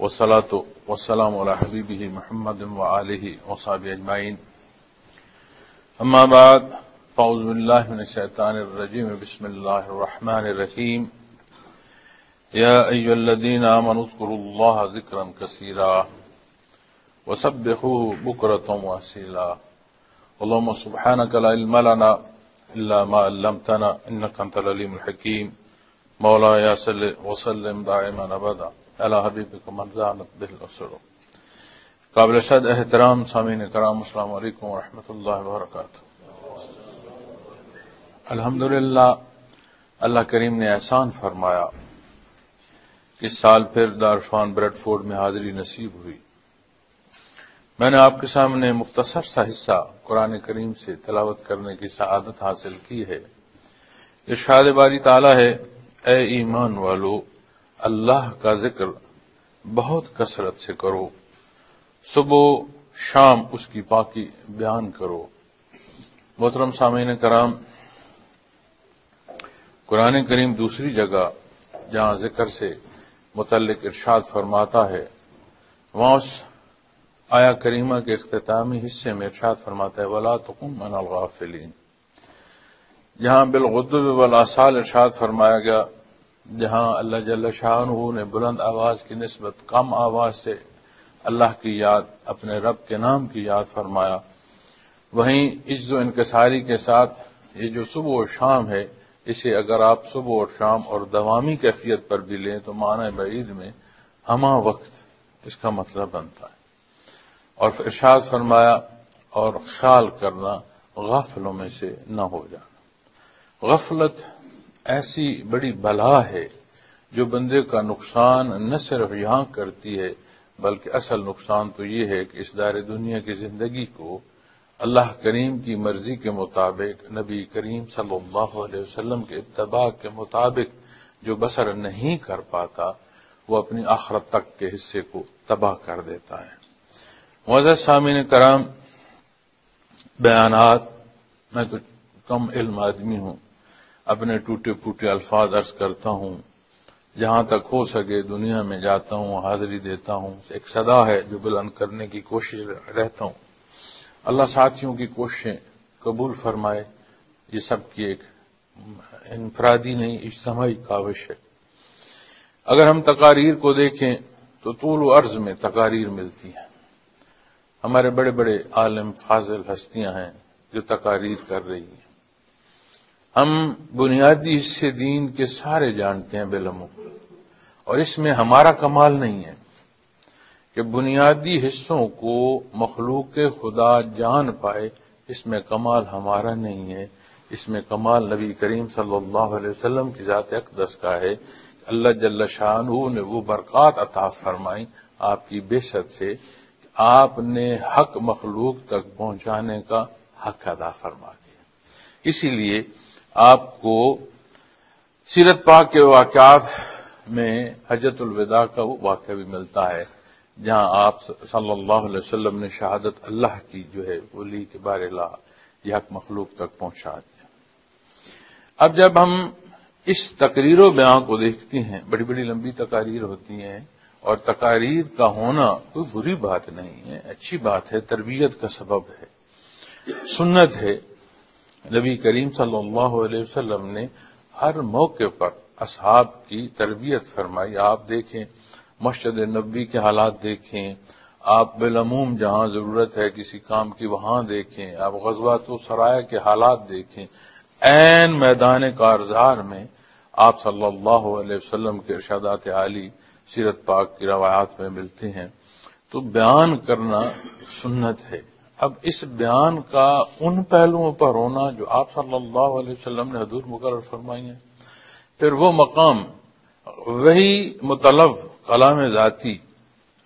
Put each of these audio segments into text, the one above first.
والصلاة والسلام على حبيبه محمد وآله وصحبه أجمعين. أما بعد فأعوذ بالله من الشيطان الرجيم. بسم الله الرحمن الرحيم. يا أيها الذين آمنوا اذكروا الله ذكرا كثيرا وسبحوه بكرة وأصيلا. اللهم سبحانك لا علم لنا إلا ما علمتنا إنك أنت العليم الحكيم. مولاي صل وسلم دائما أبدا على حبيبك من زانت به الأسر. قابل صد احترام سامعین کرام، السلام علیکم ورحمۃ اللہ وبرکاتہ. الحمدللہ اللہ کریم نے احسان فرمایا کہ اس سال پھر دارالفنون بریڈ فورڈ میں حاضری نصیب ہوئی. میں نے آپ کے سامنے مختصر سا حصہ قرآن کریم سے تلاوت کرنے کی سعادت حاصل کی ہے. ارشاد باری تعالیٰ ہے، اے ایمان والو اللہ کا ذکر بہت کثرت سے کرو، صبح شام اس کی پاکی بیان کرو. محترم سامعین کرام، قرآن کریم دوسری جگہ جہاں ذکر سے متعلق ارشاد فرماتا ہے، وہاں اس آیا کریمہ کے اختتامی حصے میں ارشاد فرماتا ہے وَلَا تَكُن مِنَ الْغَافِلِينَ. جہاں بالغدو والآصال ارشاد فرمایا گیا، جہاں اللہ جل شانہ نے بلند آواز کی نسبت کم آواز سے اللہ کی یاد، اپنے رب کے نام کی یاد فرمایا، وہیں عجز و انکساری کے ساتھ یہ جو صبح و شام ہے، اسے اگر آپ صبح اور شام اور دوامی کیفیت پر بھی لیں تو معنی بعید میں ہمہ وقت اس کا مطلب بنتا ہے. اور ارشاد فرمایا اور خیال کرنا غافلوں میں سے نہ ہو جانا. غفلت ایسی بڑی بلا ہے جو بندے کا نقصان نہ صرف یہاں کرتی ہے بلکہ اصل نقصان تو یہ ہے کہ اس دار دنیا کی زندگی کو اللہ کریم کی مرضی کے مطابق، نبی کریم صلی اللہ علیہ وسلم کے اتباع کے مطابق جو بسر نہیں کر پاتا، وہ اپنی آخرت تک کے حصے کو تباہ کر دیتا ہے. معزز سامعین کرام، بیانات، میں تو کم علم آدمی ہوں، اپنے ٹوٹے پھوٹے الفاظ عرض کرتا ہوں، جہاں تک ہو سکے دنیا میں جاتا ہوں، حاضری دیتا ہوں، ایک صدا ہے جو بلند کرنے کی کوشش رہتا ہوں. اللہ ساتھیوں کی کوششیں قبول فرمائے. یہ سب کی ایک انفرادی نہیں اجتماعی کاوش ہے. اگر ہم تقاریر کو دیکھیں تو طول و عرض میں تقاریر ملتی ہیں. ہمارے بڑے بڑے عالم فاضل ہستیاں ہیں جو تقاریر کر رہی ہیں. ہم بنیادی حصے دین کے سارے جانتے ہیں بالعموم، اور اس میں ہمارا کمال نہیں ہے کہ بنیادی حصوں کو مخلوق خدا جان پائے. اس میں کمال ہمارا نہیں ہے، اس میں کمال نبی کریم صلی اللہ علیہ وسلم کی ذات اقدس کا ہے. اللہ جل شانہ نے وہ برکات عطا فرمائی آپ کی بعثت سے، آپ نے حق مخلوق تک پہنچانے کا حق ادا فرما دیا. اسی لیے آپ کو سیرت پاک کے واقعات میں حجۃ الوداع کا وہ واقعہ بھی ملتا ہے جہاں آپ صلی اللہ علیہ وسلم نے شہادت اللہ کی جو ہے وہ لی کے بار لا، یہ حق مخلوق تک پہنچا دیا. اب جب ہم اس تقریر و بیان کو دیکھتے ہیں، بڑی بڑی لمبی تقاریر ہوتی ہیں، اور تقاریر کا ہونا کوئی بری بات نہیں ہے، اچھی بات ہے، تربیت کا سبب ہے، سنت ہے. نبی کریم صلی اللہ علیہ وسلم نے ہر موقع پر اصحاب کی تربیت فرمائی. آپ دیکھیں مسجد نبوی کے حالات دیکھیں، آپ بالعموم جہاں ضرورت ہے کسی کام کی وہاں دیکھیں، آپ غزوات و سرایہ کے حالات دیکھیں، عین میدان کارزار میں آپ صلی اللہ علیہ وسلم کے ارشادات عالی سیرت پاک کی روایات میں ملتے ہیں. تو بیان کرنا سنت ہے. اب اس بیان کا ان پہلوؤں پر ہونا جو آپ صلی اللہ علیہ وسلم نے حضور مقرر فرمائی ہیں، پھر وہ مقام وہی مطلب کلام ذاتی.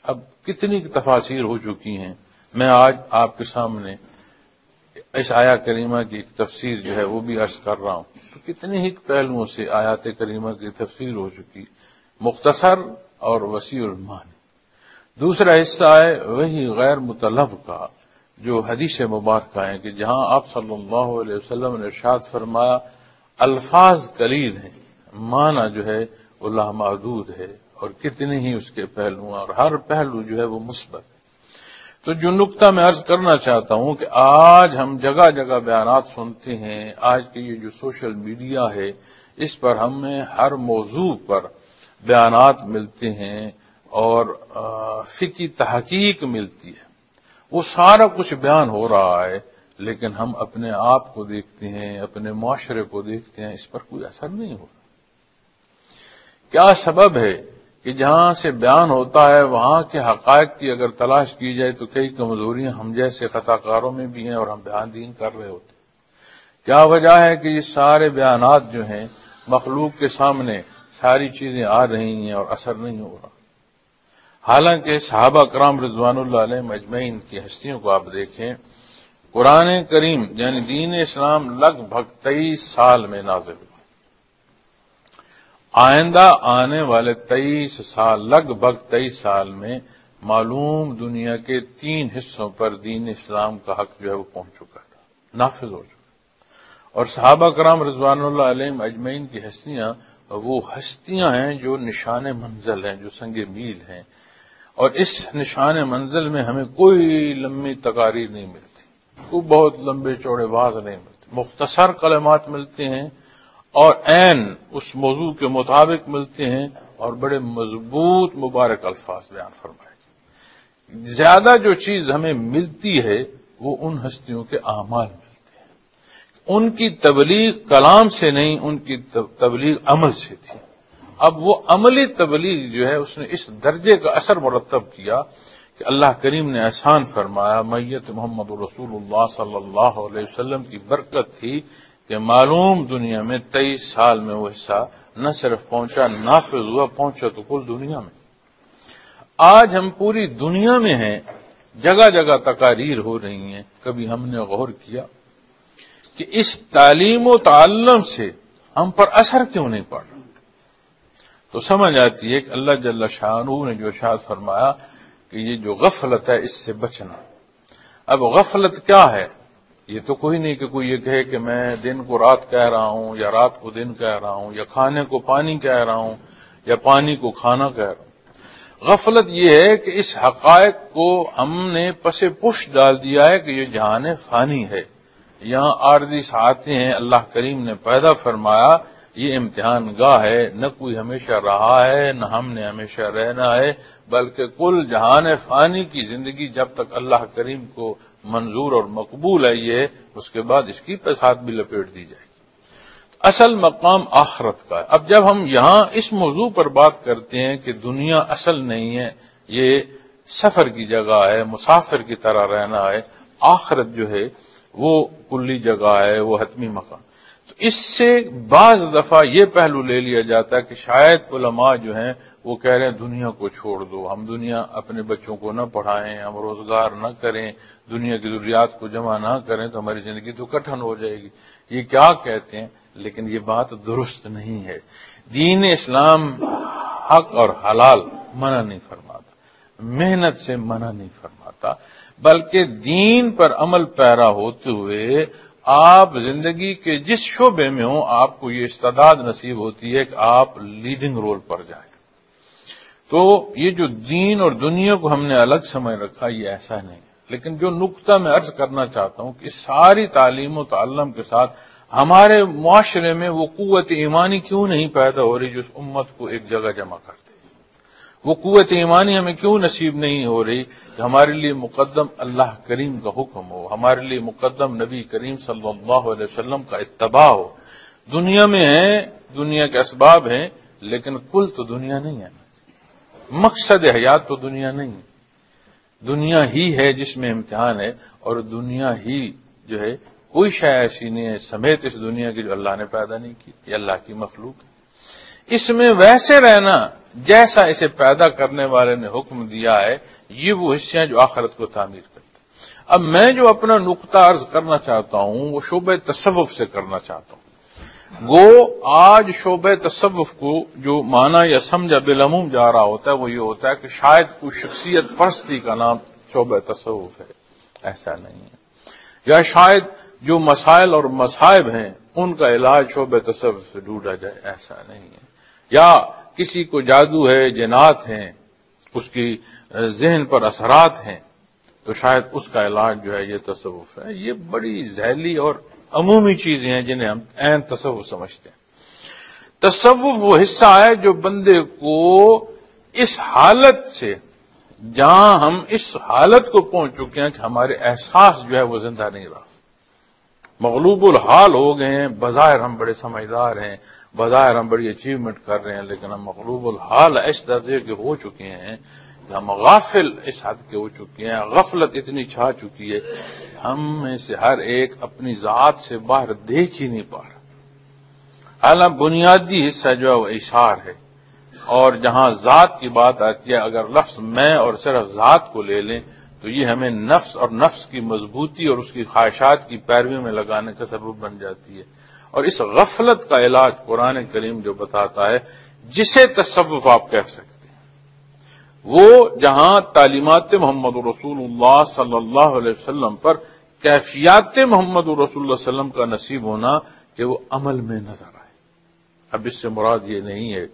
اب کتنی تفاسیر ہو چکی ہیں. میں آج آپ کے سامنے اس آیا کریمہ کی ایک تفسیر جو ہے وہ بھی عرض کر رہا ہوں. تو کتنی ہی پہلوؤں سے آیات کریمہ کی تفسیر ہو چکی، مختصر اور وسیع المعنی. دوسرا حصہ ہے وہی غیر مطلب کا جو حدیث مبارکہ ہیں کہ جہاں آپ صلی اللہ علیہ وسلم نے ارشاد فرمایا الفاظ قلیل ہیں، معنی جو ہے وہ لامحدود ہے اور کتنے ہی اس کے پہلو ہیں، اور ہر پہلو جو ہے وہ مثبت ہے۔ تو جو نقطہ میں عرض کرنا چاہتا ہوں کہ آج ہم جگہ جگہ بیانات سنتے ہیں، آج کے یہ جو سوشل میڈیا ہے اس پر ہمیں ہر موضوع پر بیانات ملتے ہیں اور فقہی تحقیق ملتی ہے، وہ سارا کچھ بیان ہو رہا ہے، لیکن ہم اپنے آپ کو دیکھتے ہیں، اپنے معاشرے کو دیکھتے ہیں، اس پر کوئی اثر نہیں ہو رہا۔ کیا سبب ہے کہ جہاں سے بیان ہوتا ہے وہاں کے حقائق کی اگر تلاش کی جائے تو کئی کمزوریاں ہم جیسے خطا کاروں میں بھی ہیں اور ہم بیان دین کر رہے ہوتے ہیں۔ کیا وجہ ہے کہ یہ سارے بیانات جو ہیں مخلوق کے سامنے ساری چیزیں آ رہی ہیں اور اثر نہیں ہو رہا؟ حالانکہ صحابہ کرام رضوان اللہ علیہم اجمعین کی ہستیوں کو آپ دیکھیں، قرآن کریم یعنی دین اسلام لگ بھگ 23 سال میں نازل ہوا۔ آئندہ آنے والے 23 سال، لگ بھگ 23 سال میں معلوم دنیا کے 3 حصوں پر دین اسلام کا حق جو ہے وہ پہنچ چکا تھا، نافذ ہو چکا۔ اور صحابہ کرام رضوان اللہ علیہم اجمعین کی ہستیاں وہ ہستیاں ہیں جو نشان منزل ہیں، جو سنگ میل ہیں، اور اس نشان منزل میں ہمیں کوئی لمبی تقاریر نہیں ملتی، کوئی بہت لمبے چوڑے واعظ نہیں ملتے، مختصر کلمات ملتے ہیں اور عین اس موضوع کے مطابق ملتے ہیں اور بڑے مضبوط مبارک الفاظ بیان فرمائے۔ زیادہ جو چیز ہمیں ملتی ہے وہ ان ہستیوں کے اعمال ملتے ہیں، ان کی تبلیغ کلام سے نہیں، ان کی تبلیغ عمل سے تھی۔ اب وہ عملی تبلیغ جو ہے اس نے اس درجے کا اثر مرتب کیا کہ اللہ کریم نے احسان فرمایا، میت محمد رسول اللہ صلی اللہ علیہ وسلم کی برکت تھی کہ معلوم دنیا میں 23 سال میں وہ حصہ نہ صرف پہنچا، نافذ ہوا، پہنچا تو کل دنیا میں۔ آج ہم پوری دنیا میں ہیں، جگہ جگہ تقاریر ہو رہی ہیں، کبھی ہم نے غور کیا کہ اس تعلیم و تعلم سے ہم پر اثر کیوں نہیں پڑ رہا؟ تو سمجھ آتی ہے کہ اللہ جل شانہ نے جو ارشاد فرمایا کہ یہ جو غفلت ہے اس سے بچنا۔ اب غفلت کیا ہے؟ یہ تو کوئی نہیں کہ کوئی یہ کہے کہ میں دن کو رات کہہ رہا ہوں یا رات کو دن کہہ رہا ہوں یا کھانے کو پانی کہہ رہا ہوں یا پانی کو کھانا کہہ رہا ہوں۔ غفلت یہ ہے کہ اس حقائق کو ہم نے پس پش ڈال دیا ہے کہ یہ جہان فانی ہے، یہاں عارضی ساعتیں ہیں، اللہ کریم نے پیدا فرمایا، یہ امتحان گاہ ہے، نہ کوئی ہمیشہ رہا ہے نہ ہم نے ہمیشہ رہنا ہے، بلکہ کل جہان فانی کی زندگی جب تک اللہ کریم کو منظور اور مقبول ہے یہ، اس کے بعد اس کی ساتھ بھی لپیٹ دی جائے گی۔ اصل مقام آخرت کا ہے۔ اب جب ہم یہاں اس موضوع پر بات کرتے ہیں کہ دنیا اصل نہیں ہے، یہ سفر کی جگہ ہے، مسافر کی طرح رہنا ہے، آخرت جو ہے وہ کلی جگہ ہے، وہ حتمی مقام، تو اس سے بعض دفعہ یہ پہلو لے لیا جاتا ہے کہ شاید علماء جو ہیں وہ کہہ رہے ہیں دنیا کو چھوڑ دو، ہم دنیا اپنے بچوں کو نہ پڑھائیں، ہم روزگار نہ کریں، دنیا کی ضروریات کو جمع نہ کریں تو ہماری زندگی تو کٹھن ہو جائے گی۔ یہ کیا کہتے ہیں؟ لیکن یہ بات درست نہیں ہے۔ دین اسلام حق اور حلال منع نہیں فرماتا، محنت سے منع نہیں فرماتا، بلکہ دین پر عمل پیرا ہوتے ہوئے آپ زندگی کے جس شعبے میں ہوں آپ کو یہ استعداد نصیب ہوتی ہے کہ آپ لیڈنگ رول پر جائیں۔ تو یہ جو دین اور دنیا کو ہم نے الگ سمجھ رکھا یہ ایسا نہیں ہے، لیکن جو نقطہ میں عرض کرنا چاہتا ہوں کہ ساری تعلیم و تعلم کے ساتھ ہمارے معاشرے میں وہ قوت ایمانی کیوں نہیں پیدا ہو رہی جو اس امت کو ایک جگہ جمع کرتے؟ وہ قوت ایمانی ہمیں کیوں نصیب نہیں ہو رہی کہ ہمارے لیے مقدم اللہ کریم کا حکم ہو، ہمارے لیے مقدم نبی کریم صلی اللہ علیہ وسلم کا اتباع ہو؟ دنیا میں ہیں، دنیا کے اسباب ہیں، لیکن کل تو دنیا نہیں ہے، مقصد حیات تو دنیا نہیں ہے، دنیا ہی ہے جس میں امتحان ہے، اور دنیا ہی جو ہے کوئی شے ایسی نہیں ہے سمیت اس دنیا کی جو اللہ نے پیدا نہیں کی، یہ اللہ کی مخلوق ہے۔ اس میں ویسے رہنا جیسا اسے پیدا کرنے والے نے حکم دیا ہے، یہ وہ حصے ہیں جو آخرت کو تعمیر کرتے ہیں۔ اب میں جو اپنا نقطہ عرض کرنا چاہتا ہوں وہ شعبہ تصوف سے کرنا چاہتا ہوں۔ گو آج شعبہ تصوف کو جو معنی یا سمجھا بالعموم جا رہا ہوتا ہے وہ یہ ہوتا ہے کہ شاید کوئی شخصیت پرستی کا نام شعبہ تصوف ہے، ایسا نہیں ہے، یا شاید جو مسائل اور مصائب ہیں ان کا علاج شعبہ تصوف سے ڈھونڈا جائے، ایسا نہیں ہے، یا کسی کو جادو ہے، جنات ہیں، اس کی ذہن پر اثرات ہیں، تو شاید اس کا علاج جو ہے یہ تصوف ہے۔ یہ بڑی ذیلی اور عمومی چیزیں ہیں جنہیں ہم عین تصوف سمجھتے ہیں۔ تصوف وہ حصہ ہے جو بندے کو اس حالت سے، جہاں ہم اس حالت کو پہنچ چکے ہیں کہ ہمارے احساس جو ہے وہ زندہ نہیں رہا، مغلوب الحال ہو گئے ہیں۔ بظاہر ہم بڑے سمجھدار ہیں، بظاہر ہم بڑی اچیومنٹ کر رہے ہیں، لیکن ہم مغلوب الحال اس درجے کے ہو چکے ہیں کہ ہم غافل اس حد کے ہو چکے ہیں، غفلت اتنی چھا چکی ہے کہ ہم میں سے ہر ایک اپنی ذات سے باہر دیکھ ہی نہیں پا رہا۔ حالانکہ بنیادی حصہ جو ہے وہ اشار ہے، اور جہاں ذات کی بات آتی ہے، اگر لفظ میں اور صرف ذات کو لے لیں تو یہ ہمیں نفس اور نفس کی مضبوطی اور اس کی خواہشات کی پیروی میں لگانے کا سبب بن جاتی ہے۔ اور اس غفلت کا علاج قرآن کریم جو بتاتا ہے، جسے تصوف آپ کہہ سکتے ہیں، وہ جہاں تعلیمات محمد رسول اللہ صلی اللہ علیہ وسلم پر کیفیات محمد رسول اللہ صلی اللہ علیہ وسلم کا نصیب ہونا کہ وہ عمل میں نظر آئے۔ اب اس سے مراد یہ نہیں ہے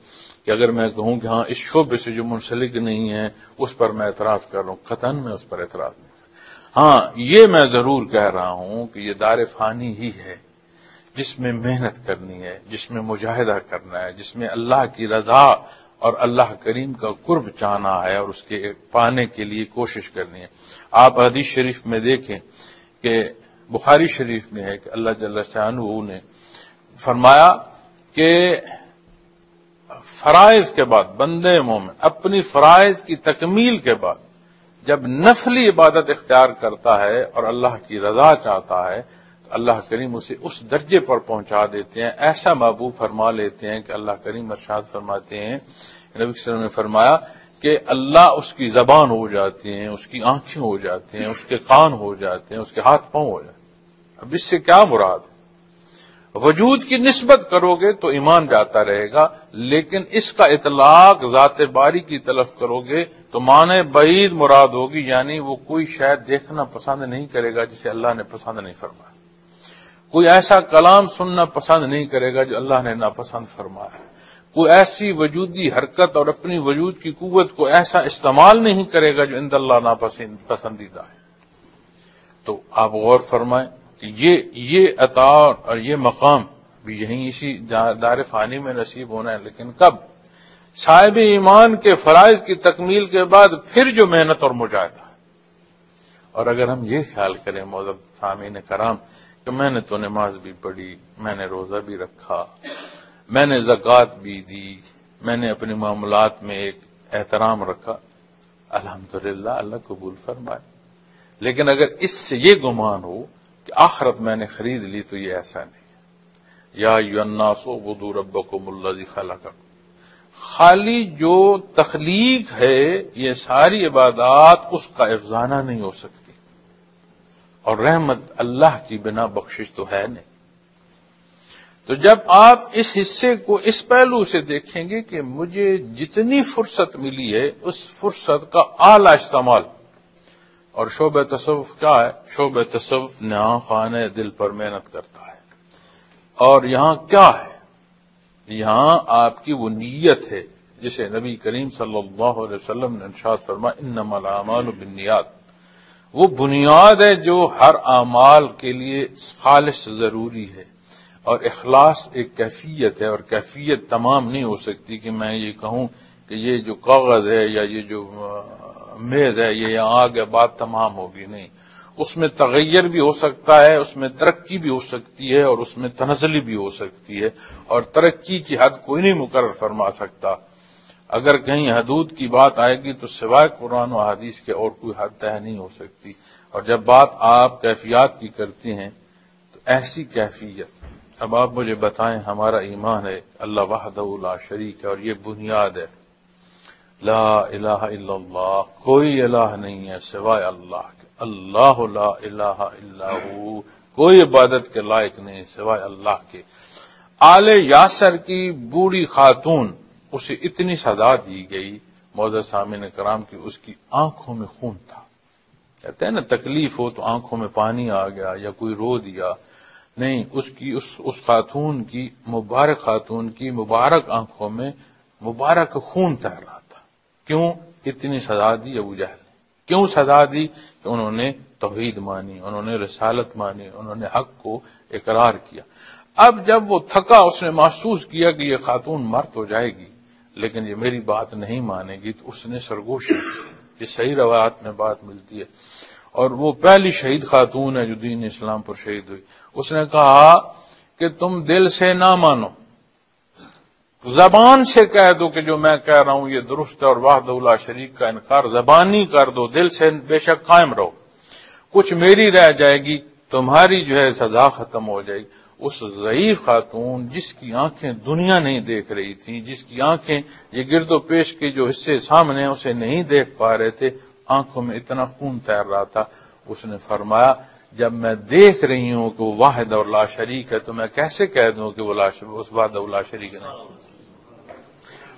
کہ اگر میں کہوں کہ ہاں اس شعبے سے جو منسلک نہیں ہے اس پر میں اعتراض کر رہا ہوں، قطعاً میں اس پر اعتراض نہیں کر رہا۔ ہاں یہ میں ضرور کہہ رہا ہوں کہ یہ دار فانی ہی ہے جس میں محنت کرنی ہے، جس میں مجاہدہ کرنا ہے، جس میں اللہ کی رضا اور اللہ کریم کا قرب چاہنا ہے اور اس کے پانے کے لیے کوشش کرنی ہے۔ آپ حدیث شریف میں دیکھیں کہ بخاری شریف میں ہے کہ اللہ جل شانہ نے فرمایا کہ فرائض کے بعد بندے مومن اپنی فرائض کی تکمیل کے بعد جب نفلی عبادت اختیار کرتا ہے اور اللہ کی رضا چاہتا ہے تو اللہ کریم اسے اس درجے پر پہنچا دیتے ہیں، ایسا محبوب فرما لیتے ہیں کہ اللہ کریم ارشاد فرماتے ہیں، نبی صلی اللہ علیہ وسلم نے فرمایا کہ اللہ اس کی زبان ہو جاتی ہیں، اس کی آنکھیں ہو جاتی ہیں، اس کے کان ہو جاتے ہیں، اس کے ہاتھ پاؤں ہو جاتے ہیں۔ اب اس سے کیا مراد ہے؟ وجود کی نسبت کرو گے تو ایمان جاتا رہے گا، لیکن اس کا اطلاق ذات باری کی طرف کرو گے تو معنی بعید مراد ہوگی، یعنی وہ کوئی شے دیکھنا پسند نہیں کرے گا جسے اللہ نے پسند نہیں فرمایا، کوئی ایسا کلام سننا پسند نہیں کرے گا جو اللہ نے ناپسند فرمایا، کوئی ایسی وجودی حرکت اور اپنی وجود کی قوت کو ایسا استعمال نہیں کرے گا جو عند اللہ ناپسندیدہ ہے۔ تو آپ غور فرمائیں کہ یہ عطا اور یہ مقام بھی یہیں اسی دار فانی میں نصیب ہونا ہے، لیکن کب؟ صاحب ایمان کے فرائض کی تکمیل کے بعد پھر جو محنت اور مجاہدہ ہے۔ اور اگر ہم یہ خیال کریں معزز سامعین کرام کہ میں نے تو نماز بھی پڑھی، میں نے روزہ بھی رکھا، میں نے زکوٰۃ بھی دی، میں نے اپنے معاملات میں ایک احترام رکھا، الحمدللہ اللہ قبول فرمائے، لیکن اگر اس سے یہ گمان ہو کہ آخرت میں نے خرید لی تو یہ ایسا نہیں ہے۔ یا ایھا الناس اعبدوا ربکم الذی خلقکم، خالی جو تخلیق ہے یہ ساری عبادات اس کا افزانہ نہیں ہو سکتی، اور رحمت اللہ کی بنا بخشش تو ہے نہیں۔ تو جب آپ اس حصے کو اس پہلو سے دیکھیں گے کہ مجھے جتنی فرصت ملی ہے اس فرصت کا اعلی استعمال، اور شعبہ تصوف کیا ہے؟ شعبہ تصوف نہاں خانے دل پر محنت کرتا ہے، اور یہاں کیا ہے؟ یہاں آپ کی وہ نیت ہے جسے نبی کریم صلی اللہ علیہ وسلم نے ارشاد فرمایا انما الاعمال بالنیات، وہ بنیاد ہے جو ہر اعمال کے لیے خالص ضروری ہے، اور اخلاص ایک کیفیت ہے، اور کیفیت تمام نہیں ہو سکتی کہ میں یہ کہوں کہ یہ جو کاغذ ہے یا یہ جو میز ہے یہ یہاں آگے بات تمام ہوگی، نہیں، اس میں تغیر بھی ہو سکتا ہے، اس میں ترقی بھی ہو سکتی ہے، اور اس میں تنزلی بھی ہو سکتی ہے، اور ترقی کی حد کوئی نہیں مقرر فرما سکتا۔ اگر کہیں حدود کی بات آئے گی تو سوائے قرآن و حدیث کے اور کوئی حد طے نہیں ہو سکتی، اور جب بات آپ کیفیات کی کرتے ہیں تو ایسی کیفیت، اب آپ مجھے بتائیں، ہمارا ایمان ہے اللہ وحدہ لا شریک ہے، اور یہ بنیاد ہے، لا الہ الا اللہ، کوئی الہ نہیں ہے سوائے اللہ کے، اللہ لا الہ الا ہو، کوئی عبادت کے لائق نہیں سوائے اللہ کے۔ آل یاسر کی بوڑھی خاتون، اسے اتنی سزا دی گئی معزز سامعین کرام کی اس کی آنکھوں میں خون تھا۔ کہتے ہیں نا تکلیف ہو تو آنکھوں میں پانی آ گیا یا کوئی رو دیا، نہیں، اس خاتون کی مبارک آنکھوں میں مبارک خون تیر رہا تھا. کیوں اتنی سزا دی ابو جہل نے؟ کیوں سزا دی؟ کہ انہوں نے توحید مانی، انہوں نے رسالت مانی، انہوں نے حق کو اقرار کیا. اب جب وہ تھکا، اس نے محسوس کیا کہ یہ خاتون مرد ہو جائے گی لیکن یہ میری بات نہیں مانے گی، تو اس نے سرگوشی کی. یہ صحیح روایات میں بات ملتی ہے، اور وہ پہلی شہید خاتون ہے جو دین اسلام پر شہید ہوئی. اس نے کہا کہ تم دل سے نہ مانو، زبان سے کہہ دو کہ جو میں کہہ رہا ہوں یہ درست ہے، اور وحدہ لا شریک کا انکار زبانی کر دو، دل سے بے شک قائم رہو. کچھ میری رہ جائے گی، تمہاری جو ہے سزا ختم ہو جائے گی. اس ضعیف خاتون جس کی آنکھیں دنیا نہیں دیکھ رہی تھی، جس کی آنکھیں یہ گرد و پیش کے جو حصے سامنے اسے نہیں دیکھ پا رہے تھے، آنکھوں میں اتنا خون تیر رہا تھا. اس نے فرمایا جب میں دیکھ رہی ہوں کہ وہ واحد اور لا شریک ہے تو میں کیسے کہہ دوں کہ وہ اس واحد اور لا شریک نہیں.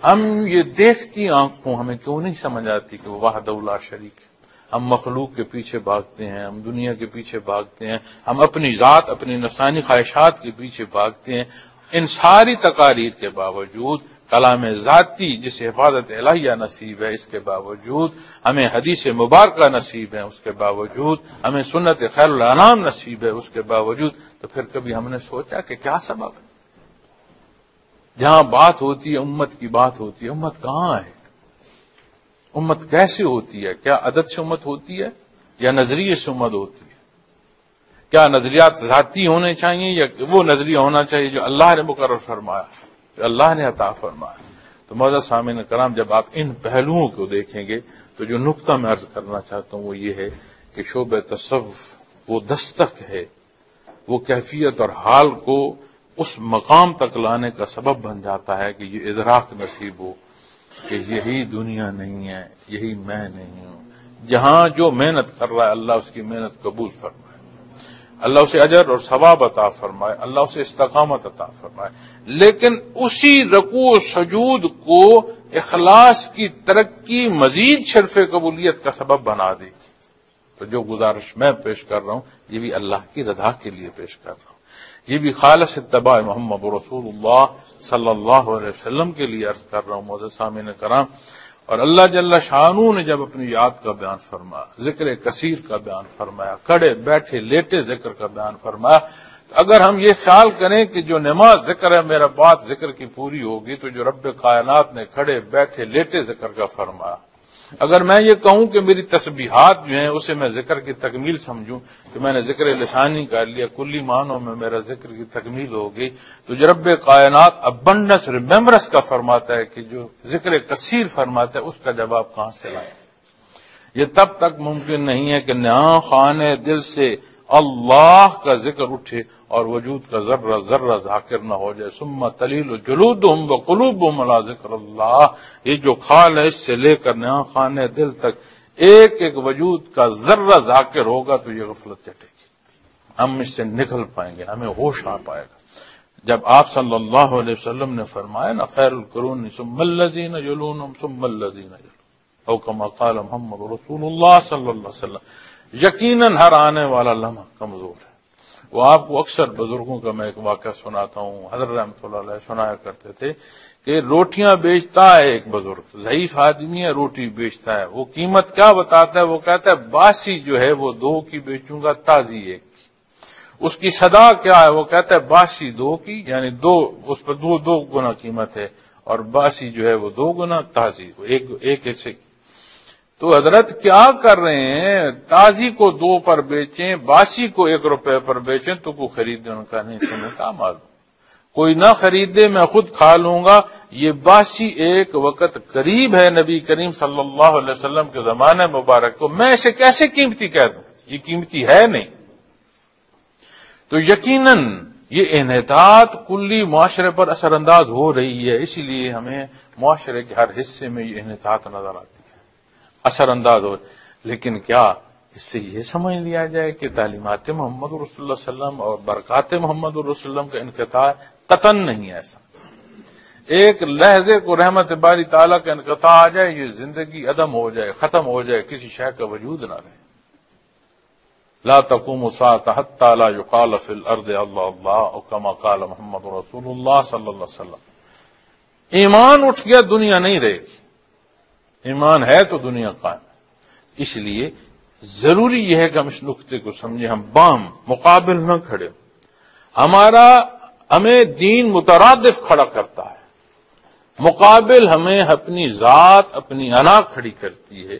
ہم یہ دیکھتی آنکھوں ہمیں کیوں نہیں سمجھ آتی کہ وہ واحد اور لا شریک ہے؟ ہم مخلوق کے پیچھے بھاگتے ہیں، ہم دنیا کے پیچھے بھاگتے ہیں، ہم اپنی ذات، اپنی نفسانی خواہشات کے پیچھے بھاگتے ہیں. ان ساری تقاریر کے باوجود، کلام ذاتی جسے حفاظت الہیہ نصیب ہے اس کے باوجود، ہمیں حدیث مبارکہ نصیب ہے اس کے باوجود، ہمیں سنت خیر الانام نصیب ہے اس کے باوجود، تو پھر کبھی ہم نے سوچا کہ کیا سبب ہے؟ جہاں بات ہوتی ہے امت کی بات ہوتی ہے، امت کہاں ہے؟ امت کیسے ہوتی ہے؟ کیا عدد سے امت ہوتی ہے یا نظریے سے امت ہوتی ہے؟ کیا نظریات ذاتی ہونے چاہیے یا وہ نظریہ ہونا چاہیے جو اللہ نے مقرر فرمایا، جو اللہ نے عطا فرمایا؟ تو معزز سامعین کرام، جب آپ ان پہلوؤں کو دیکھیں گے تو جو نقطہ میں عرض کرنا چاہتا ہوں وہ یہ ہے کہ شعبہ تصوف وہ دستک ہے، وہ کیفیت اور حال کو اس مقام تک لانے کا سبب بن جاتا ہے کہ یہ ادراک نصیب ہو کہ یہی دنیا نہیں ہے، یہی میں نہیں ہوں. جہاں جو محنت کر رہا ہے اللہ اس کی محنت قبول فرمائے، اللہ اسے اجر اور ثواب عطا فرمائے، اللہ اسے استقامت عطا فرمائے، لیکن اسی رکوع و سجود کو اخلاص کی ترقی مزید شرف قبولیت کا سبب بنا دے گی. تو جو گزارش میں پیش کر رہا ہوں یہ بھی اللہ کی رضا کے لیے پیش کر رہا ہوں، یہ بھی خالص اتباع محمد رسول اللہ صلی اللہ علیہ وسلم کے لیے عرض کر رہا ہوں. معزز سامعین کرام، اور اللہ جل شانہ نے جب اپنی یاد کا بیان فرمایا، ذکر کثیر کا بیان فرمایا، کھڑے بیٹھے لیٹے ذکر کا بیان فرمایا، تو اگر ہم یہ خیال کریں کہ جو نماز ذکر ہے میرا بات ذکر کی پوری ہوگی، تو جو رب کائنات نے کھڑے بیٹھے لیٹے ذکر کا فرمایا، اگر میں یہ کہوں کہ میری تسبیحات جو ہیں اسے میں ذکر کی تکمیل سمجھوں کہ میں نے ذکر لسانی کر لیا، کلی معنوں میں میرا ذکر کی تکمیل ہو گئی، تو جو رب کائنات ابنڈنس ریمبرنس کا فرماتا ہے کہ جو ذکر کثیر فرماتا ہے اس کا جواب کہاں سے لائیں؟ یہ تب تک ممکن نہیں ہے کہ نیا خانے دل سے اللہ کا ذکر اٹھے اور وجود کا ذرہ ذرہ ذاکر نہ ہو جائے. ثم تلیل جلودہم وقلوبہم علی ذکر اللہ، یہ جو خال ہے اس سے لے کر نیا خانے دل تک ایک ایک وجود کا ذرہ ذاکر ہوگا تو یہ غفلت چٹے گی، ہم اس سے نکل پائیں گے، ہمیں ہوش آ پائے گا. جب آپ صلی اللہ علیہ وسلم نے فرمایا نا خیر القرون ثم الذین یلونہم ثم الذین یلونہم، او کما قال محمد رسول اللہ صلی اللہ علیہ وسلم، یقیناً ہر آنے والا لمحہ کمزور ہے. وہ آپ کو اکثر بزرگوں کا میں ایک واقعہ سناتا ہوں، حضرت رحمۃ اللہ علیہ سنایا کرتے تھے کہ روٹیاں بیچتا ہے ایک بزرگ، ضعیف آدمی ہے، روٹی بیچتا ہے. وہ قیمت کیا بتاتا ہے؟ وہ کہتا ہے باسی جو ہے وہ 2 کی بیچوں گا، تازی 1 کی. اس کی صدا کیا ہے؟ وہ کہتا ہے باسی 2 کی، یعنی 2 اس پر 2 گنا قیمت ہے، اور باسی جو ہے وہ 2 گنا، تازی ایک حصے کی. تو حضرت کیا کر رہے ہیں؟ تازی کو 2 پر بیچیں، باسی کو 1 روپے پر بیچیں تو کوئی خریدے؟ ان کا نہیں، تمہیں کیا معلوم، کوئی نہ خریدے میں خود کھا لوں گا. یہ باسی ایک وقت قریب ہے نبی کریم صلی اللہ علیہ وسلم کے زمانے مبارک کو، میں اسے کیسے قیمتی کہہ دوں؟ یہ قیمتی ہے نہیں. تو یقیناً یہ انحطاط کلی معاشرے پر اثر انداز ہو رہی ہے، اسی لیے ہمیں معاشرے کے ہر حصے میں یہ انحطاط نظر آتی ہے، اثر انداز ہو. لیکن کیا اس سے یہ سمجھ لیا جائے کہ تعلیمات محمد رسول اللہ صلی اللہ علیہ وسلم اور برکات محمد رسول اللہ صلی اللہ علیہ وسلم کا انقطاع قطعاً نہیں ہے؟ ایسا ایک لحظے کو رحمت باری تعالیٰ کا انقطاع آ جائے، یہ زندگی عدم ہو جائے، ختم ہو جائے، کسی شے کا وجود نہ رہے. لا تقوم الساعة حتى لا يقال في الارض اللہ اللہ، او کما قال محمد رسول اللہ صلی اللہ علیہ وسلم. ایمان اٹھ گیا دنیا نہیں رہے گی، ایمان ہے تو دنیا قائم ہے۔ اس لیے ضروری یہ ہے کہ ہم اس نقطے کو سمجھیں، ہم بام مقابل نہ کھڑے، ہمیں دین مترادف کھڑا کرتا ہے، مقابل ہمیں اپنی ذات اپنی انا کھڑی کرتی ہے۔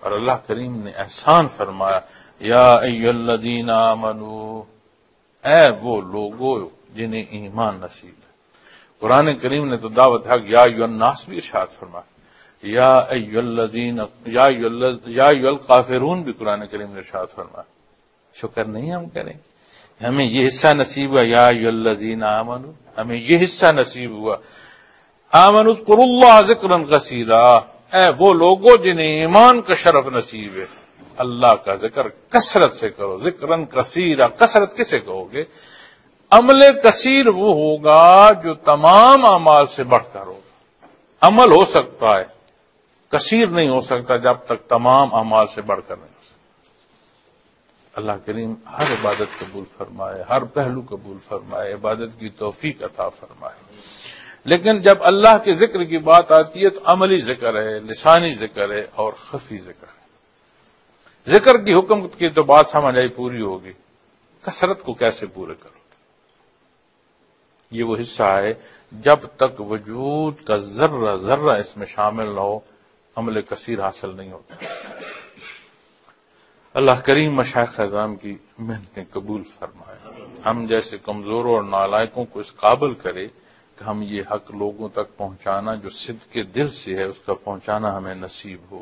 اور اللہ کریم نے احسان فرمایا، یا ایھا الذین آمنو، اے وہ لوگو جنہیں ایمان نصیب ہے۔ قرآن کریم نے تو دعوت حق یا ایھا الناس بھی ارشاد فرمایا، یا ایھا الذین یا ایھا الکافرون بھی قرآن کریم نے ارشاد فرمایا۔ شکر نہیں ہم کریں، ہمیں یہ حصہ نصیب ہوا، یا ایھا الذین آمنو، ہمیں یہ حصہ نصیب ہوا۔ آمنوا اذکروا اللہ ذکرا کثیرا، اے وہ لوگوں جنہیں ایمان کا شرف نصیب ہے، اللہ کا ذکر کثرت سے کرو۔ ذکرا کثیرا، کثرت کسے کہو گے؟ عمل کثیر وہ ہوگا جو تمام اعمال سے بڑھ کر ہوگا۔ عمل ہو سکتا ہے، کثیر نہیں ہو سکتا جب تک تمام اعمال سے بڑھ کر نہیں ہو سکتا۔ اللہ کریم ہر عبادت قبول فرمائے، ہر پہلو قبول فرمائے، عبادت کی توفیق عطا فرمائے۔ لیکن جب اللہ کے ذکر کی بات آتی ہے تو عملی ذکر ہے، لسانی ذکر ہے اور خفی ذکر ہے۔ ذکر کی حکم کی تو بات سمجھ آئی پوری ہوگی، کثرت کو کیسے پورے کرو گے؟ یہ وہ حصہ ہے جب تک وجود کا ذرہ ذرہ اس میں شامل نہ ہو عمل کثیر حاصل نہیں ہوتا۔ اللہ کریم مشائخ اعظام کی محنتیں قبول فرمائے، ہم جیسے کمزوروں اور نالائقوں کو اس قابل کرے کہ ہم یہ حق لوگوں تک پہنچانا جو صدق کے دل سے ہے اس کا پہنچانا ہمیں نصیب ہو۔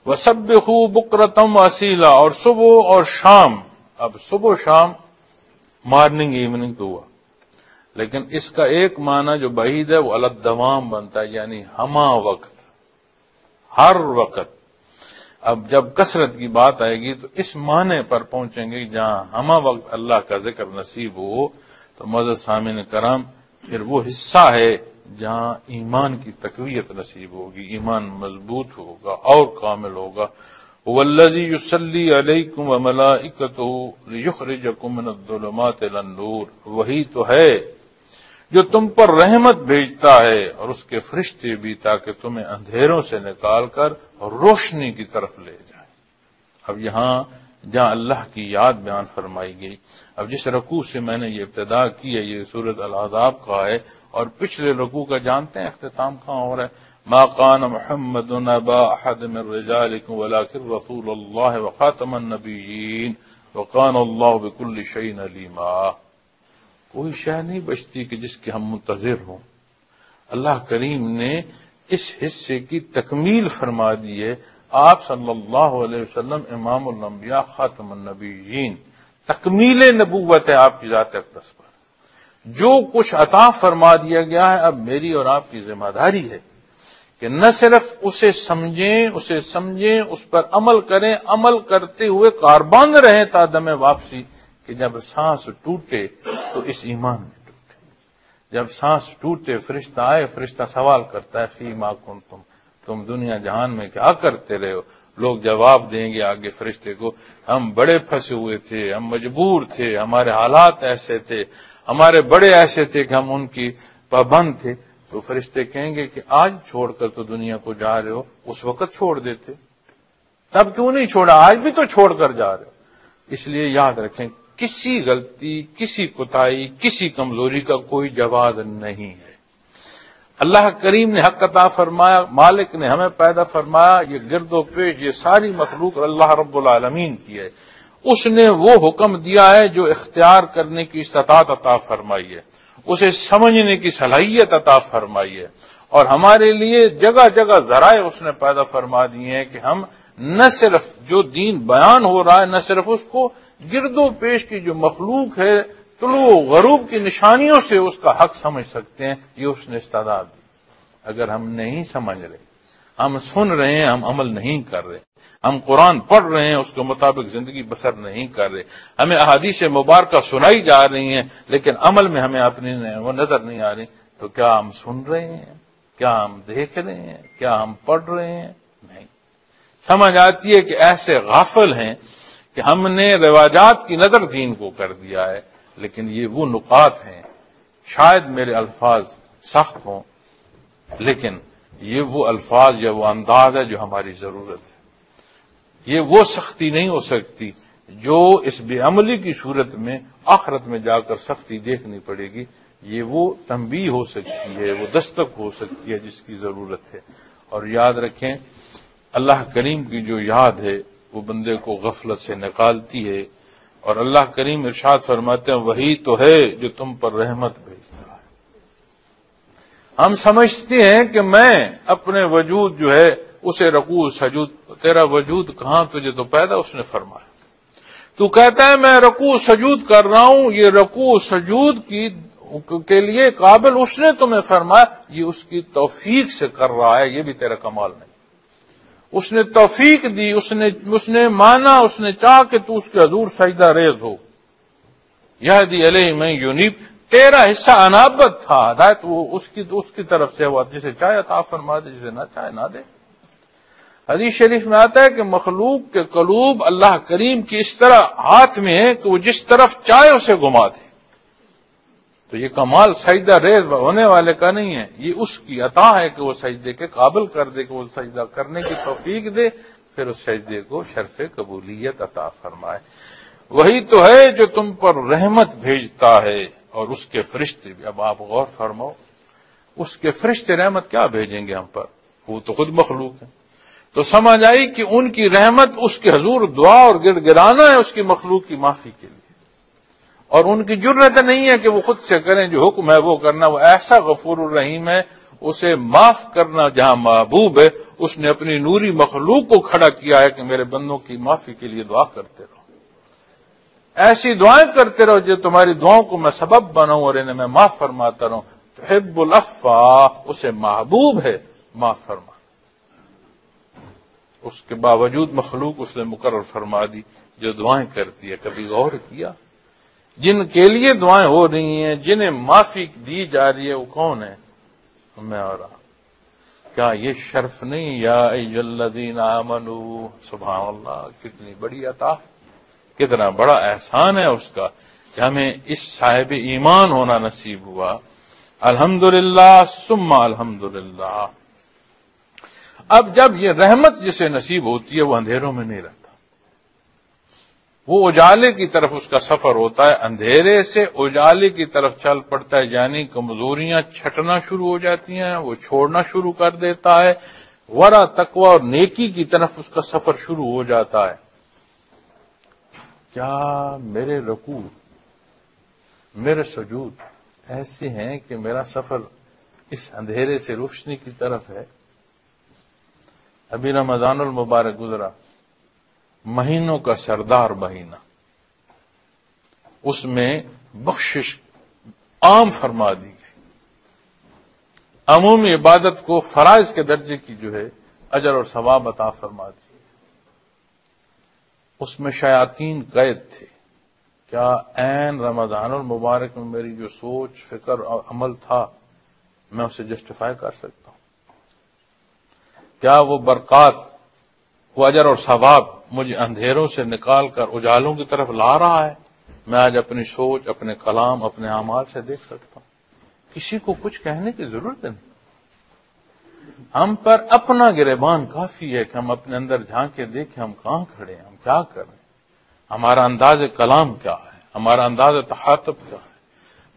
وَسَبِّحُوا بُكْرَةً وَأَصِيلًا، اور صبح اور شام، اب صبح و شام مارننگ ایوننگ تو ہوا، لیکن اس کا ایک معنی جو بعید ہے وہ الدوام بنتا ہے، یعنی ہمہ وقت، ہر وقت۔ اب جب کثرت کی بات آئے گی تو اس معنی پر پہنچیں گے جہاں ہمہ وقت اللہ کا ذکر نصیب ہو۔ تو معزز سامعین کرام، پھر وہ حصہ ہے جہاں ایمان کی تقویت نصیب ہوگی، ایمان مضبوط ہوگا اور کامل ہوگا۔ وَالَّذِي يُصَلِّي عَلَيْكُمْ وَمَلَائِكَتُهُ لِيُخْرِجَكُم مِّنَ الظُّلُمَاتِ إِلَى النُّورِ، وہی تو ہے جو تم پر رحمت بھیجتا ہے اور اس کے فرشتے بھی، تاکہ تمہیں اندھیروں سے نکال کر روشنی کی طرف لے جائیں۔ اب یہاں جہاں اللہ کی یاد بیان فرمائی گئی، اب جس رکوع سے میں نے یہ ابتدا کی ہے یہ سورۃ الاحزاب کا ہے، اور پچھلے رکوع کا جانتے ہیں اختتام کہاں ہو رہا ہے؟ ما قان محمد ابا احد من رجالکم ولکن رسول اللہ وخاتم النبیین وکان اللہ بکل شیء علیما۔ کوئی شے نہیں بچتی کہ جس کے ہم منتظر ہوں۔ اللہ کریم نے اس حصے کی تکمیل فرما دی ہے۔ آپ صلی اللہ علیہ وسلم امام الانبیاء خاتم النبیین، تکمیل نبوت ہے آپ کی ذات اقدس پر۔ جو کچھ عطا فرما دیا گیا ہے اب میری اور آپ کی ذمہ داری ہے کہ نہ صرف اسے سمجھیں اس پر عمل کریں، عمل کرتے ہوئے کاربند رہیں تا دم واپسی، کہ جب سانس ٹوٹے تو اس ایمان میں ٹوٹے۔ جب سانس ٹوٹے فرشتہ آئے، فرشتہ سوال کرتا ہے فیما کنتم، تم دنیا جہان میں کیا کرتے رہے ہو؟ لوگ جواب دیں گے آگے فرشتے کو، ہم بڑے پھنسے ہوئے تھے، ہم مجبور تھے، ہمارے حالات ایسے تھے، ہمارے بڑے ایسے تھے کہ ہم ان کی پابند تھے۔ تو فرشتے کہیں گے کہ آج چھوڑ کر تو دنیا کو جا رہے ہو، اس وقت چھوڑ دیتے، تب کیوں نہیں چھوڑا؟ آج بھی تو چھوڑ کر جا رہے ہو۔ اس لیے یاد رکھیں، کسی غلطی، کسی کوتاہی، کسی کمزوری کا کوئی جواز نہیں ہے۔ اللہ کریم نے حق عطا فرمایا، مالک نے ہمیں پیدا فرمایا، یہ گرد و پیش یہ ساری مخلوق اللہ رب العالمین کی ہے۔ اس نے وہ حکم دیا ہے جو اختیار کرنے کی استطاعت عطا فرمائی ہے، اسے سمجھنے کی صلاحیت عطا فرمائی ہے، اور ہمارے لیے جگہ جگہ ذرائع اس نے پیدا فرما دیے ہیں کہ ہم نہ صرف جو دین بیان ہو رہا ہے نہ صرف اس کو، گرد و پیش کی جو مخلوق ہے طلوع و غروب کی نشانیوں سے اس کا حق سمجھ سکتے ہیں، یہ اس نے استعداد دی۔ اگر ہم نہیں سمجھ رہے، ہم سن رہے ہیں، ہم عمل نہیں کر رہے، ہم قرآن پڑھ رہے ہیں اس کے مطابق زندگی بسر نہیں کر رہے، ہمیں احادیث مبارکہ سنائی جا رہی ہیں لیکن عمل میں ہمیں اپنی وہ نظر نہیں آ رہی، تو کیا ہم سن رہے ہیں؟ کیا ہم دیکھ رہے ہیں؟ کیا ہم پڑھ رہے ہیں؟ نہیں۔ سمجھ آتی ہے کہ ایسے غافل ہیں کہ ہم نے رواجات کی نظر دین کو کر دیا ہے، لیکن یہ وہ نقاط ہیں، شاید میرے الفاظ سخت ہوں لیکن یہ وہ الفاظ یا وہ انداز ہے جو ہماری ضرورت ہے. یہ وہ سختی نہیں ہو سکتی جو اس بے عملی کی صورت میں آخرت میں جا کر سختی دیکھنی پڑے گی. یہ وہ تنبیہ ہو سکتی ہے، وہ دستک ہو سکتی ہے جس کی ضرورت ہے. اور یاد رکھیں، اللہ کریم کی جو یاد ہے وہ بندے کو غفلت سے نکالتی ہے. اور اللہ کریم ارشاد فرماتے ہیں وہی تو ہے جو تم پر رحمت بھیجتا ہے. ہم سمجھتے ہیں کہ میں اپنے وجود جو ہے اسے رکوع سجود، تیرا وجود کہاں، تجھے تو پیدا اس نے فرمایا. تو کہتا ہے میں رکوع سجود کر رہا ہوں، یہ رکوع سجود کے لیے قابل اس نے تمہیں فرمایا، یہ اس کی توفیق سے کر رہا ہے، یہ بھی تیرا کمال نہیں. اس نے توفیق دی، اس نے مانا، اس نے چاہ کہ تو اس کے حضور سجدہ ریز ہو. یہدی الیہ من ینیب، تیرا حصہ انابت تھا، ہدایت وہ اس کی طرف سے ہوا، جسے چاہے عطا فرما دے، جسے نہ چاہے نہ دے. حدیث شریف میں آتا ہے کہ مخلوق کے قلوب اللہ کریم کی اس طرح ہاتھ میں ہے کہ وہ جس طرف چاہے اسے گھما دے. تو یہ کمال سجدہ ریز ہونے والے کا نہیں ہے، یہ اس کی عطا ہے کہ وہ سجدے کے قابل کر دے، کہ وہ سجدہ کرنے کی توفیق دے، پھر اس سجدے کو شرف قبولیت عطا فرمائے. وہی تو ہے جو تم پر رحمت بھیجتا ہے اور اس کے فرشتے بھی. اب آپ غور فرماؤ، اس کے فرشتے رحمت کیا بھیجیں گے ہم پر؟ وہ تو خود مخلوق ہے. تو سمجھ آئی کہ ان کی رحمت اس کے حضور دعا اور گڑ گڑانا ہے اس کی مخلوق کی معافی کے لیے. اور ان کی جرت نہیں ہے کہ وہ خود سے کریں، جو حکم ہے وہ کرنا. وہ ایسا غفور الرحیم ہے، اسے معاف کرنا جہاں محبوب ہے، اس نے اپنی نوری مخلوق کو کھڑا کیا ہے کہ میرے بندوں کی معافی کے لیے دعا کرتے رہو، ایسی دعائیں کرتے رہو جو تمہاری دعاؤں کو میں سبب بناؤں اور انہیں میں معاف فرماتا رہوں. تحب العفو، اسے محبوب ہے معاف فرما. اس کے باوجود مخلوق اس نے مقرر فرما دی جو دعائیں کرتی ہے. کبھی غور کیا جن کے لیے دعائیں ہو رہی ہیں، جنہیں معافی دی جا رہی ہے، وہ کون ہے؟ میں اور آپ. کیا یہ شرف نہیں؟ یا ایھا الذین آمنوا، سبحان اللہ، کتنی بڑی عطا، کتنا بڑا احسان ہے اس کا کہ ہمیں اس صاحب ایمان ہونا نصیب ہوا. الحمدللہ ثم الحمدللہ. اب جب یہ رحمت جسے نصیب ہوتی ہے وہ اندھیروں میں نہیں رہتا، وہ اجالے کی طرف اس کا سفر ہوتا ہے. اندھیرے سے اجالے کی طرف چل پڑتا ہے، یعنی کمزوریاں چھٹنا شروع ہو جاتی ہیں، وہ چھوڑنا شروع کر دیتا ہے. ورع، تقوی اور نیکی کی طرف اس کا سفر شروع ہو جاتا ہے. کیا میرے رکوع، میرے سجود ایسے ہیں کہ میرا سفر اس اندھیرے سے روشنی کی طرف ہے؟ ابھی رمضان المبارک گزرا، مہینوں کا سردار مہینہ، اس میں بخشش عام فرما دی گئی. عمومی عبادت کو فرائض کے درجے کی جو ہے اجر اور ثواب عطا فرما دی. اس میں شیاطین قید تھے. کیا عین رمضان المبارک میں میری جو سوچ، فکر اور عمل تھا میں اسے جسٹیفائی کر سکتا ہوں؟ کیا وہ برکات، وہ اجر اور ثواب مجھے اندھیروں سے نکال کر اجالوں کی طرف لا رہا ہے؟ میں آج اپنی سوچ، اپنے کلام، اپنے اعمال سے دیکھ سکتا ہوں. کسی کو کچھ کہنے کی ضرورت نہیں. ہم پر اپنا گریبان کافی ہے کہ ہم اپنے اندر جھانک کے دیکھیں ہم کہاں کھڑے ہیں، ہم کیا کر رہے ہیں، ہمارا انداز کلام کیا ہے، ہمارا انداز تخاطب کیا ہے.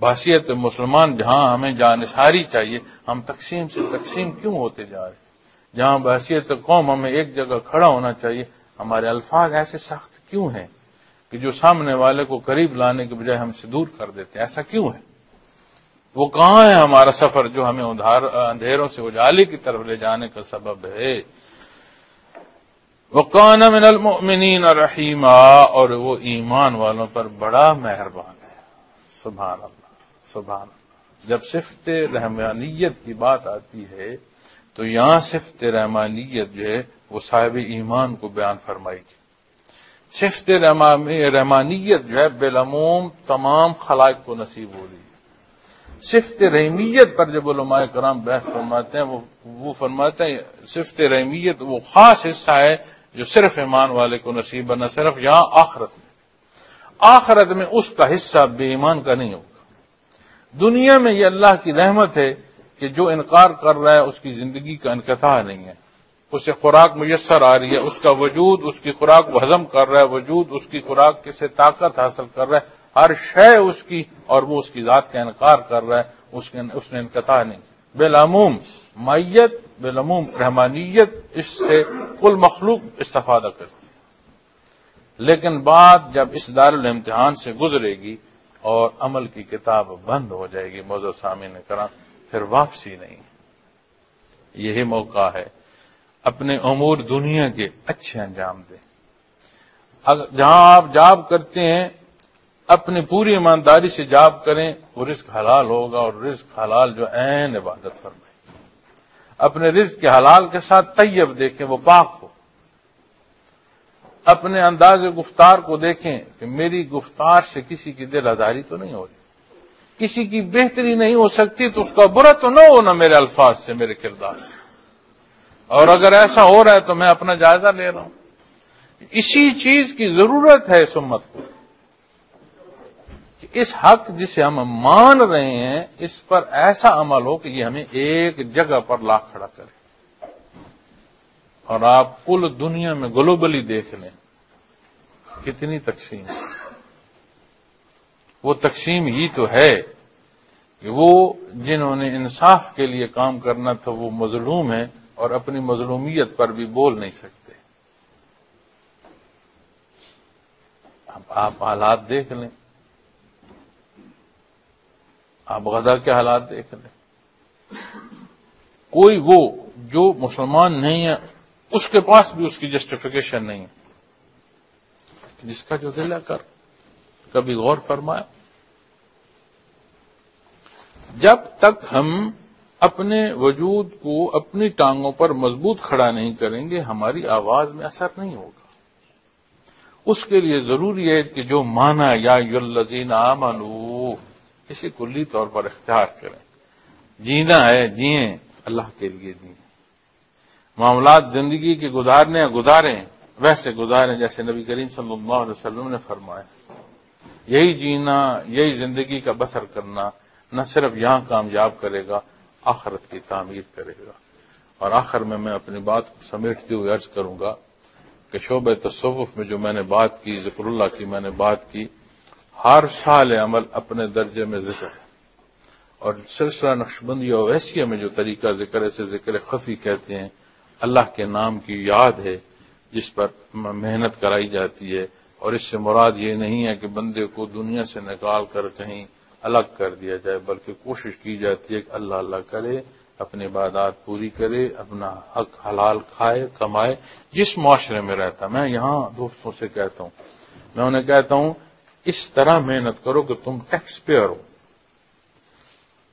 بحیثیت مسلمان جہاں ہمیں جانثاری چاہیے، ہم تقسیم سے تقسیم کیوں ہوتے جا رہے ہیں؟ جہاں بحیثیت قوم ہمیں ایک جگہ کھڑا ہونا چاہیے، ہمارے الفاظ ایسے سخت کیوں ہیں کہ جو سامنے والے کو قریب لانے کے بجائے ہم سے دور کر دیتے ہیں؟ ایسا کیوں ہے؟ وہ کہاں ہے ہمارا سفر جو ہمیں اندھیروں سے اجالے کی طرف لے جانے کا سبب ہے؟ وَقَانَ مِنَ الْمُؤْمِنِينَ رَحِيمًا، اور وہ ایمان والوں پر بڑا مہربان ہے. سبحان اللہ، سبحان اللہ. جب صفت رحمانیت کی بات آتی ہے تو یہاں صفت رحمانیت جو ہے وہ صاحب ایمان کو بیان فرمائی گی. صفت رحمانیت جو ہے بالعموم تمام خلائق کو نصیب ہو رہی ہے. صفت رحمیت پر جب علماء کرام بحث فرماتے ہیں وہ فرماتے ہیں صفت رحمیت وہ خاص حصہ ہے جو صرف ایمان والے کو نصیب ہے، نہ صرف یہاں آخرت میں اس کا حصہ بے ایمان کا نہیں ہوگا. دنیا میں یہ اللہ کی رحمت ہے کہ جو انکار کر رہا ہے اس کی زندگی کا انقطاع نہیں ہے، اسے خوراک میسر آ رہی ہے، اس کا وجود اس کی خوراک کو ہضم کر رہا ہے، وجود اس کی خوراک سے طاقت حاصل کر رہا ہے، ہر شے اس کی، اور وہ اس کی ذات کا انکار کر رہا ہے، اس نے انقطاع نہیں۔ بالعموم مائیت، بالعموم رحمانیت، اس سے کل مخلوق استفادہ کرتی ہے، لیکن بات جب اس دارالامتحان سے گزرے گی اور عمل کی کتاب بند ہو جائے گی، معزز سامعین کرام، پھر واپسی نہیں۔ یہی موقع ہے اپنے امور دنیا کے اچھے انجام دیں۔ جہاں آپ جاب کرتے ہیں اپنی پوری ایمانداری سے جاب کریں، وہ رزق حلال ہوگا، اور رزق حلال جو عین عبادت فرمائے۔ اپنے رزق کے حلال کے ساتھ طیب دیکھیں، وہ پاک ہو۔ اپنے انداز گفتار کو دیکھیں کہ میری گفتار سے کسی کی دل آزاری تو نہیں ہو رہی، کسی کی بہتری نہیں ہو سکتی تو اس کا برا تو نہ ہونا میرے الفاظ سے، میرے کردار سے، اور اگر ایسا ہو رہا ہے تو میں اپنا جائزہ لے رہا ہوں۔ اسی چیز کی ضرورت ہے اس امت کو کہ اس حق جسے ہم مان رہے ہیں اس پر ایسا عمل ہو کہ یہ ہمیں ایک جگہ پر لا کھڑا کرے۔ اور آپ کل دنیا میں گلوبلی دیکھ لیں کتنی تقسیم، وہ تقسیم ہی تو ہے کہ وہ جنہوں نے انصاف کے لیے کام کرنا تھا وہ مظلوم ہیں، اور اپنی مظلومیت پر بھی بول نہیں سکتے۔ اب آپ حالات دیکھ لیں، آپ غزہ کے حالات دیکھ لیں، کوئی وہ جو مسلمان نہیں ہے اس کے پاس بھی اس کی جسٹیفیکیشن نہیں ہے، جس کا جو دل ہے کر، کبھی غور فرمایا؟ جب تک ہم اپنے وجود کو اپنی ٹانگوں پر مضبوط کھڑا نہیں کریں گے ہماری آواز میں اثر نہیں ہوگا۔ اس کے لیے ضروری ہے کہ جو مانا یا الذین آمنو اسے کلی طور پر اختیار کریں۔ جینا ہے جیئیں، اللہ کے لیے جیئیں، معاملات زندگی کے گزاریں ویسے گزاریں جیسے نبی کریم صلی اللہ علیہ وسلم نے فرمایا۔ یہی جینا، یہی زندگی کا بسر کرنا نہ صرف یہاں کامیاب کرے گا، آخرت کی تعمیر کرے گا۔ اور آخر میں اپنی بات کو سمیٹتے ہوئے عرض کروں گا کہ شعبہ تصوف میں جو میں نے بات کی، ذکر اللہ کی میں نے بات کی، ہر سال عمل اپنے درجے میں ذکر ہے، اور سلسلہ نقشبندی اور ویسیہ میں جو طریقہ ذکر ہے اسے ذکر خفی کہتے ہیں۔ اللہ کے نام کی یاد ہے جس پر محنت کرائی جاتی ہے، اور اس سے مراد یہ نہیں ہے کہ بندے کو دنیا سے نکال کر کہیں الگ کر دیا جائے، بلکہ کوشش کی جاتی ہے کہ اللہ اللہ کرے، اپنی عبادات پوری کرے، اپنا حق حلال کھائے کمائے جس معاشرے میں رہتا۔ میں یہاں دوستوں سے کہتا ہوں، میں انہیں کہتا ہوں اس طرح محنت کرو کہ تم ٹیکس پیئر ہو،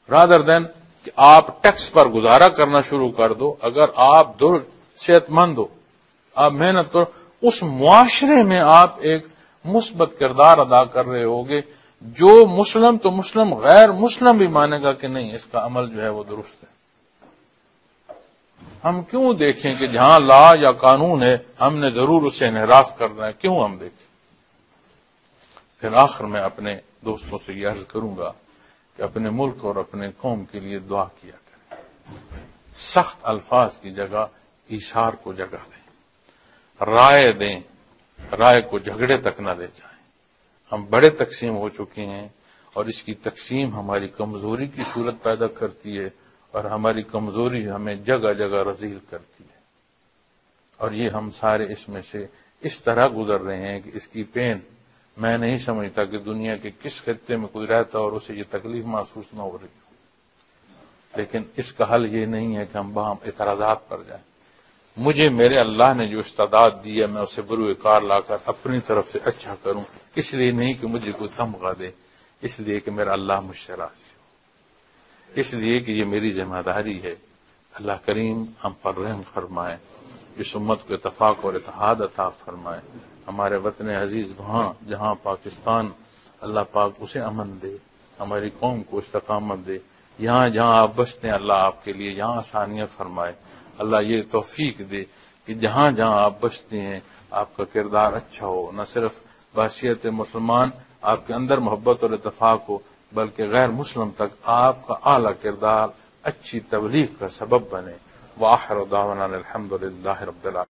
رادر دین کہ آپ ٹیکس پر گزارا کرنا شروع کر دو۔ اگر آپ صحت مند ہو، آپ محنت کرو، اس معاشرے میں آپ ایک مثبت کردار ادا کر رہے ہوگے، جو مسلم تو مسلم، غیر مسلم بھی مانے گا کہ نہیں اس کا عمل جو ہے وہ درست ہے۔ ہم کیوں دیکھیں کہ جہاں لا یا قانون ہے ہم نے ضرور اسے انحراف کرنا ہے، کیوں ہم دیکھیں؟ پھر آخر میں اپنے دوستوں سے یہ عرض کروں گا کہ اپنے ملک اور اپنے قوم کے لیے دعا کیا کریں، سخت الفاظ کی جگہ ایثار کو جگہ دیں، رائے دیں، رائے کو جھگڑے تک نہ لے جائیں۔ ہم بڑے تقسیم ہو چکے ہیں، اور اس کی تقسیم ہماری کمزوری کی صورت پیدا کرتی ہے، اور ہماری کمزوری ہمیں جگہ جگہ رذیل کرتی ہے، اور یہ ہم سارے اس میں سے اس طرح گزر رہے ہیں کہ اس کی پین میں نہیں سمجھتا کہ دنیا کے کس خطے میں کوئی رہتا اور اسے یہ تکلیف محسوس نہ ہو رہی ہو۔ لیکن اس کا حل یہ نہیں ہے کہ ہم باہم اعتراضات پر جائیں۔ مجھے میرے اللہ نے جو استعداد دی ہے میں اسے بروئے کار لا کر اپنی طرف سے اچھا کروں، اس لیے نہیں کہ مجھے کوئی تمغہ دے، اس لیے کہ میرا اللہ مجھ سے راضی ہو، اس لیے کہ یہ میری ذمہ داری ہے۔ اللہ کریم ہم پر رحم فرمائے، اس امت کو اتفاق اور اتحاد عطا فرمائے، ہمارے وطن عزیز وہاں جہاں پاکستان، اللہ پاک اسے امن دے، ہماری قوم کو استقامت دے، یہاں جہاں آپ بستے ہیں اللہ آپ کے لیے یہاں آسانیاں فرمائے، اللہ یہ توفیق دے کہ جہاں جہاں آپ بستے ہیں آپ کا کردار اچھا ہو، نہ صرف بحیثیت مسلمان آپ کے اندر محبت اور اتفاق ہو، بلکہ غیر مسلم تک آپ کا اعلیٰ کردار اچھی تبلیغ کا سبب بنے۔ وآخر دعوانا الحمدللہ رب العالمین۔